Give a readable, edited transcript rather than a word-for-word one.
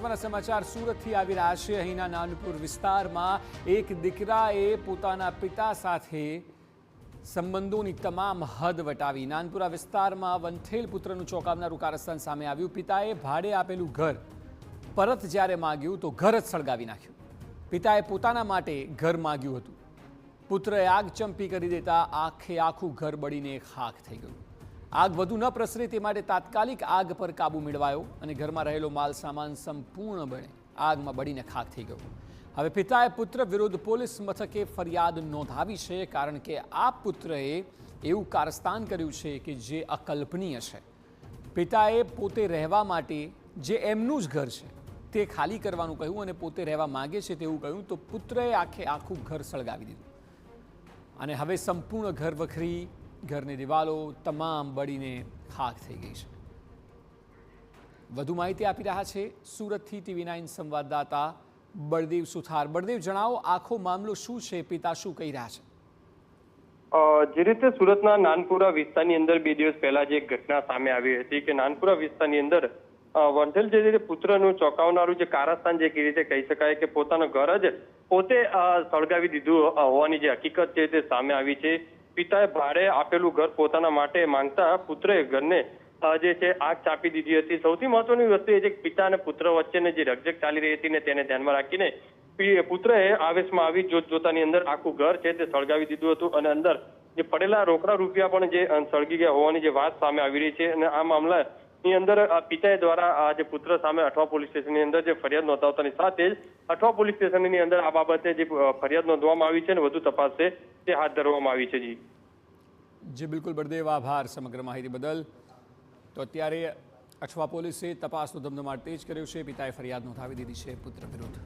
મહત્વના સમાચાર સુરતથી આવી રહ્યા છે। અહીંના નાનપુર વિસ્તારમાં એક દીકરાએ પોતાના પિતા સાથે સંબંધોની તમામ હદ વટાવી નાનપુરા વિસ્તારમાં વંઠેલ પુત્રનું ચોંકાવનારું કારસ્તાન સામે આવ્યું। પિતાએ ભાડે આપેલું ઘર પરત જ્યારે માંગ્યું તો ઘર જ સળગાવી નાખ્યું। પિતાએ પોતાના માટે ઘર માંગ્યું હતું। પુત્રએ આગ ચંપી કરી દેતા આખું ઘર બળીને ખાખ થઈ ગયું। આગ વધુ ન પ્રસરે તે માટે તાત્કાલિક આગ પર કાબુ મેળવાયો અને ઘરમાં રહેલો માલ સામાન સંપૂર્ણપણે આગમાં બળીને ખાખ થઈ ગયો। હવે પિતાએ પુત્ર વિરુદ્ધ પોલીસ મથકે ફરિયાદ નોંધાવી છે, કારણ કે આ પુત્રએ એવું કારસ્તાન કર્યું છે કે જે અકલ્પનીય છે। પિતાએ પોતે રહેવા માટે જે એમનું જ ઘર છે તે ખાલી કરવાનું કહ્યું અને પોતે રહેવા માંગે છે તેવું કહ્યું તો પુત્રએ આખું ઘર સળગાવી દીધું અને હવે સંપૂર્ણ ઘર વખરી ઘરની દિવાલો તમામ બળીને ખાખ થઈ ગઈ છે। વધુ માહિતી આપી રહ્યા છે સુરતથી TV9 સંવાદદાતા બળદેવ સુથાર। બળદેવ, જણાવો આખો મામલો શું છે? પિતા શું કહી રહ્યા છે? જે રીતે સુરતના નાનપુરા વિસ્તારની અંદર 2 દિવસ પહેલા જે ઘટના સામે આવી હતી કે નાનપુરા વિસ્તારની અંદર વંઠેલ જે રીતે પુત્રનું ચોંકાવનારું જે કારસ્તાન જે રીતે કહી શકાય કે પોતાનું ઘર જ પોતે સળગાવી દીધું હોવાની જે હકીકત છે તે સામે આવી છે। પિતાએ ભાડે આપેલું ઘર પોતાના માટે માંગતા પુત્રએ ઘરને જે છે આગ ચાપી દીધી હતી। સૌથી મહત્વની વસ્તુ એ છે કે પિતા અને પુત્ર વચ્ચેની જે રકઝક ચાલી રહી હતી ને તેને ધ્યાનમાં રાખીને પુત્રએ આવેશમાં આવી જોતાની અંદર આખું ઘર છે તે સળગાવી દીધું હતું અને અંદર જે પડેલા રોકડા રૂપિયા પણ જે સળગી ગયા હોવાની જે વાત સામે આવી રહી છે। અને આ મામલાની અંદર પિતાએ દ્વારા જે પુત્ર સામે અઠવા પોલીસ સ્ટેશનની અંદર જે ફરિયાદ નોંધાવતાની સાથે જ અઠવા પોલીસ સ્ટેશનની અંદર આ બાબતે જે ફરિયાદ નોંધવામાં આવી છે અને વધુ તપાસ છે તે હાથ ધરવામાં આવી છે। જી બિલકુલ બળદેવ, આભાર સમગ્ર માહિતી બદલ। તો અત્યારે અઠવા પોલીસે તપાસનો ધમધમાટ તેજ કર્યો છે। પિતાએ ફરિયાદ નોંધાવી દીધી છે પુત્ર વિરુદ્ધ।